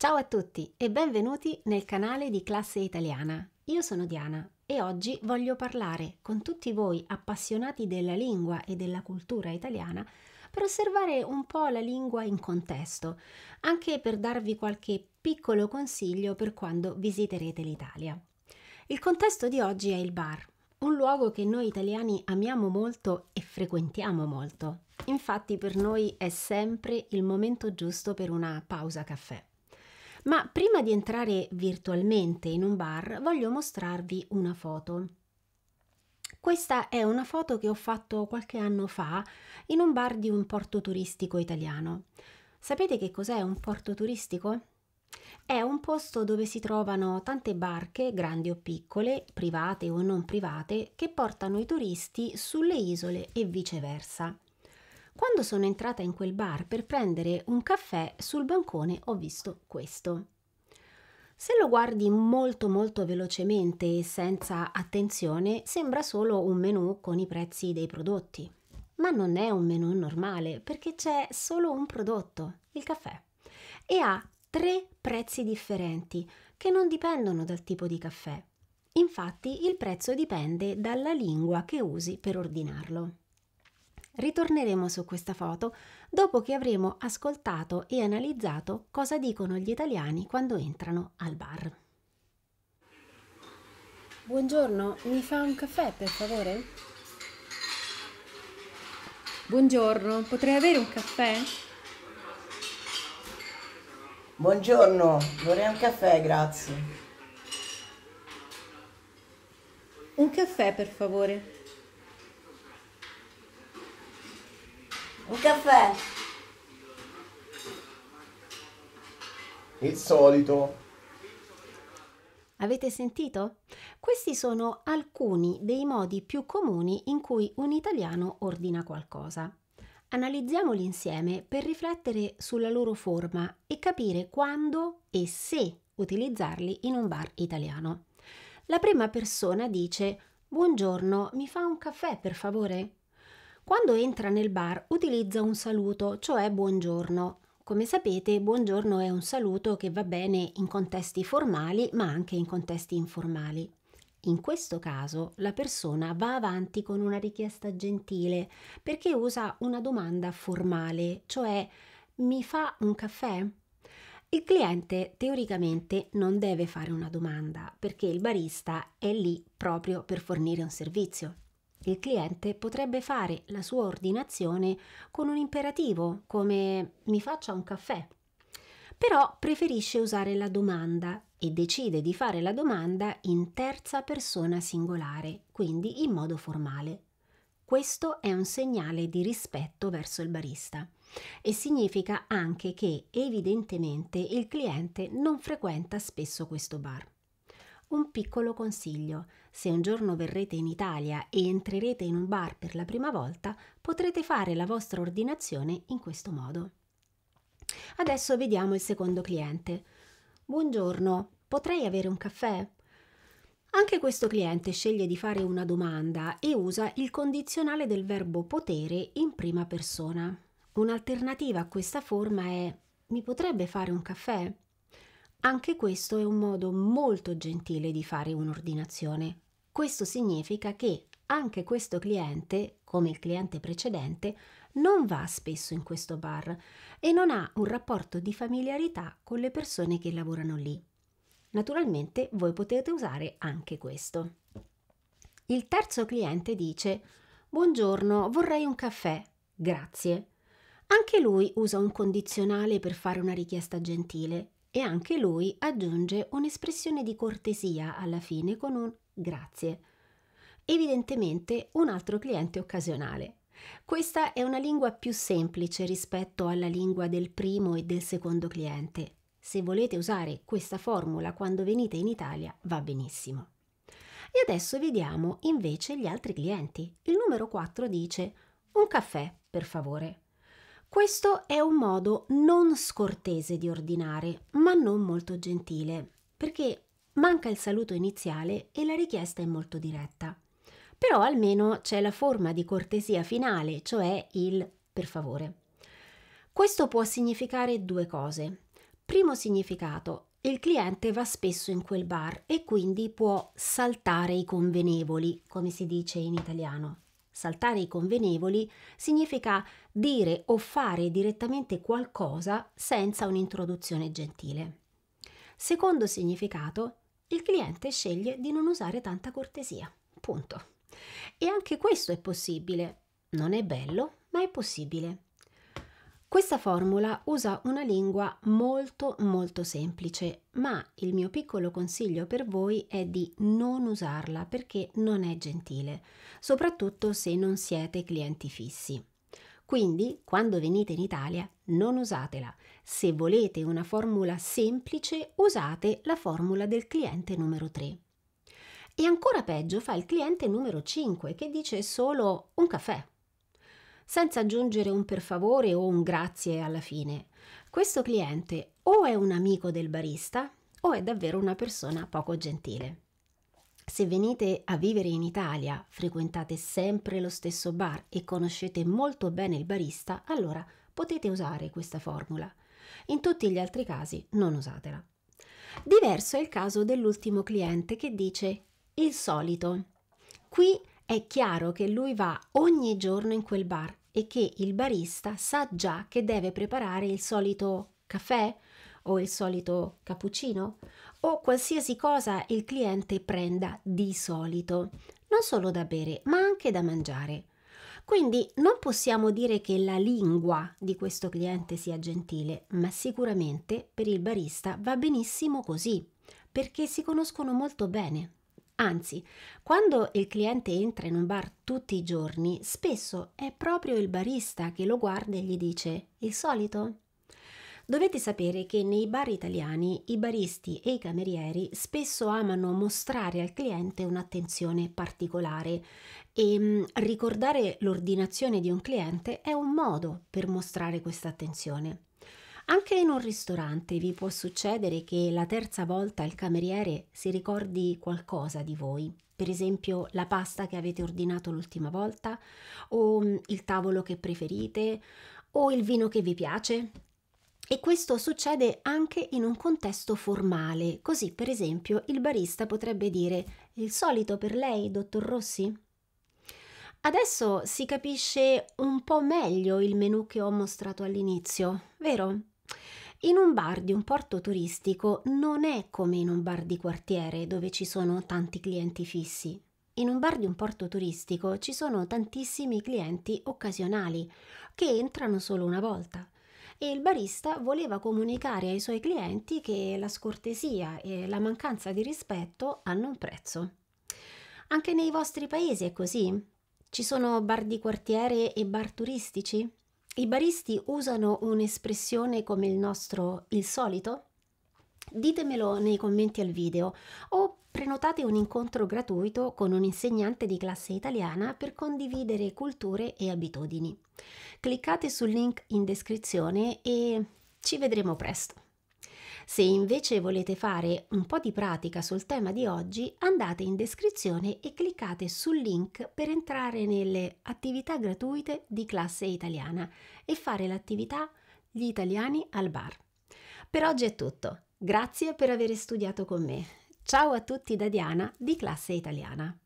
Ciao a tutti e benvenuti nel canale di Classe Italiana. Io sono Diana e oggi voglio parlare con tutti voi appassionati della lingua e della cultura italiana per osservare un po' la lingua in contesto, anche per darvi qualche piccolo consiglio per quando visiterete l'Italia. Il contesto di oggi è il bar, un luogo che noi italiani amiamo molto e frequentiamo molto. Infatti per noi è sempre il momento giusto per una pausa caffè. Ma prima di entrare virtualmente in un bar, voglio mostrarvi una foto. Questa è una foto che ho fatto qualche anno fa in un bar di un porto turistico italiano. Sapete che cos'è un porto turistico? È un posto dove si trovano tante barche, grandi o piccole, private o non private, che portano i turisti sulle isole e viceversa. Quando sono entrata in quel bar per prendere un caffè, sul bancone ho visto questo. Se lo guardi molto velocemente e senza attenzione, sembra solo un menù con i prezzi dei prodotti. Ma non è un menù normale perché c'è solo un prodotto, il caffè, e ha 3 prezzi differenti che non dipendono dal tipo di caffè. Infatti il prezzo dipende dalla lingua che usi per ordinarlo. Ritorneremo su questa foto dopo che avremo ascoltato e analizzato cosa dicono gli italiani quando entrano al bar. Buongiorno, mi fa un caffè per favore? Buongiorno, potrei avere un caffè? Buongiorno, vorrei un caffè, grazie. Un caffè, per favore. Un caffè? Il solito. Avete sentito? Questi sono alcuni dei modi più comuni in cui un italiano ordina qualcosa. Analizziamoli insieme per riflettere sulla loro forma e capire quando e se utilizzarli in un bar italiano. La prima persona dice: Buongiorno, mi fa un caffè per favore? Quando entra nel bar utilizza un saluto, cioè buongiorno. Come sapete, buongiorno è un saluto che va bene in contesti formali, ma anche in contesti informali. In questo caso la persona va avanti con una richiesta gentile perché usa una domanda formale, cioè mi fa un caffè? Il cliente teoricamente non deve fare una domanda perché il barista è lì proprio per fornire un servizio. Il cliente potrebbe fare la sua ordinazione con un imperativo come mi faccia un caffè, però preferisce usare la domanda e decide di fare la domanda in terza persona singolare, quindi in modo formale. Questo è un segnale di rispetto verso il barista e significa anche che evidentemente il cliente non frequenta spesso questo bar. Un piccolo consiglio: se un giorno verrete in Italia e entrerete in un bar per la prima volta, potrete fare la vostra ordinazione in questo modo. Adesso vediamo il secondo cliente. Buongiorno, potrei avere un caffè? Anche questo cliente sceglie di fare una domanda e usa il condizionale del verbo potere in prima persona. Un'alternativa a questa forma è: mi potrebbe fare un caffè? Anche questo è un modo molto gentile di fare un'ordinazione. Questo significa che anche questo cliente, come il cliente precedente, non va spesso in questo bar e non ha un rapporto di familiarità con le persone che lavorano lì. Naturalmente voi potete usare anche questo. Il terzo cliente dice: Buongiorno, vorrei un caffè, grazie. Anche lui usa un condizionale per fare una richiesta gentile e anche lui aggiunge un'espressione di cortesia alla fine con un grazie. Evidentemente un altro cliente occasionale. Questa è una lingua più semplice rispetto alla lingua del primo e del secondo cliente. Se volete usare questa formula quando venite in Italia va benissimo. E adesso vediamo invece gli altri clienti. Il numero 4 dice: un caffè, per favore. Questo è un modo non scortese di ordinare, ma non molto gentile, perché manca il saluto iniziale e la richiesta è molto diretta. Però almeno c'è la forma di cortesia finale, cioè il per favore. Questo può significare due cose. Primo significato: il cliente va spesso in quel bar e quindi può saltare i convenevoli, come si dice in italiano. Saltare i convenevoli significa dire o fare direttamente qualcosa senza un'introduzione gentile. Secondo significato: il cliente sceglie di non usare tanta cortesia. Punto. E anche questo è possibile. Non è bello, ma è possibile. Questa formula usa una lingua molto molto semplice, ma il mio piccolo consiglio per voi è di non usarla perché non è gentile, soprattutto se non siete clienti fissi. Quindi, quando venite in Italia, non usatela. Se volete una formula semplice, usate la formula del cliente numero 3. E ancora peggio fa il cliente numero 5 che dice solo un caffè, senza aggiungere un per favore o un grazie alla fine. Questo cliente o è un amico del barista o è davvero una persona poco gentile. Se venite a vivere in Italia, frequentate sempre lo stesso bar e conoscete molto bene il barista, allora potete usare questa formula. In tutti gli altri casi non usatela. Diverso è il caso dell'ultimo cliente che dice il solito. Qui è chiaro che lui va ogni giorno in quel bar e che il barista sa già che deve preparare il solito caffè o il solito cappuccino o qualsiasi cosa il cliente prenda di solito, non solo da bere ma anche da mangiare. Quindi non possiamo dire che la lingua di questo cliente sia gentile, ma sicuramente per il barista va benissimo così, perché si conoscono molto bene. Anzi, quando il cliente entra in un bar tutti i giorni, spesso è proprio il barista che lo guarda e gli dice «Il solito?». Dovete sapere che nei bar italiani i baristi e i camerieri spesso amano mostrare al cliente un'attenzione particolare e ricordare l'ordinazione di un cliente è un modo per mostrare questa attenzione. Anche in un ristorante vi può succedere che la terza volta il cameriere si ricordi qualcosa di voi, per esempio la pasta che avete ordinato l'ultima volta, o il tavolo che preferite, o il vino che vi piace. E questo succede anche in un contesto formale, così per esempio il barista potrebbe dire «Il solito per lei, dottor Rossi?». Adesso si capisce un po' meglio il menù che ho mostrato all'inizio, vero? In un bar di un porto turistico non è come in un bar di quartiere dove ci sono tanti clienti fissi. In un bar di un porto turistico ci sono tantissimi clienti occasionali che entrano solo una volta e il barista voleva comunicare ai suoi clienti che la scortesia e la mancanza di rispetto hanno un prezzo. Anche nei vostri paesi è così? Ci sono bar di quartiere e bar turistici? I baristi usano un'espressione come il nostro «il solito»? Ditemelo nei commenti al video o prenotate un incontro gratuito con un insegnante di classe italiana per condividere culture e abitudini. Cliccate sul link in descrizione e ci vedremo presto. Se invece volete fare un po' di pratica sul tema di oggi, andate in descrizione e cliccate sul link per entrare nelle attività gratuite di classe italiana e fare l'attività Gli italiani al bar. Per oggi è tutto. Grazie per aver studiato con me. Ciao a tutti da Diana di Classe Italiana.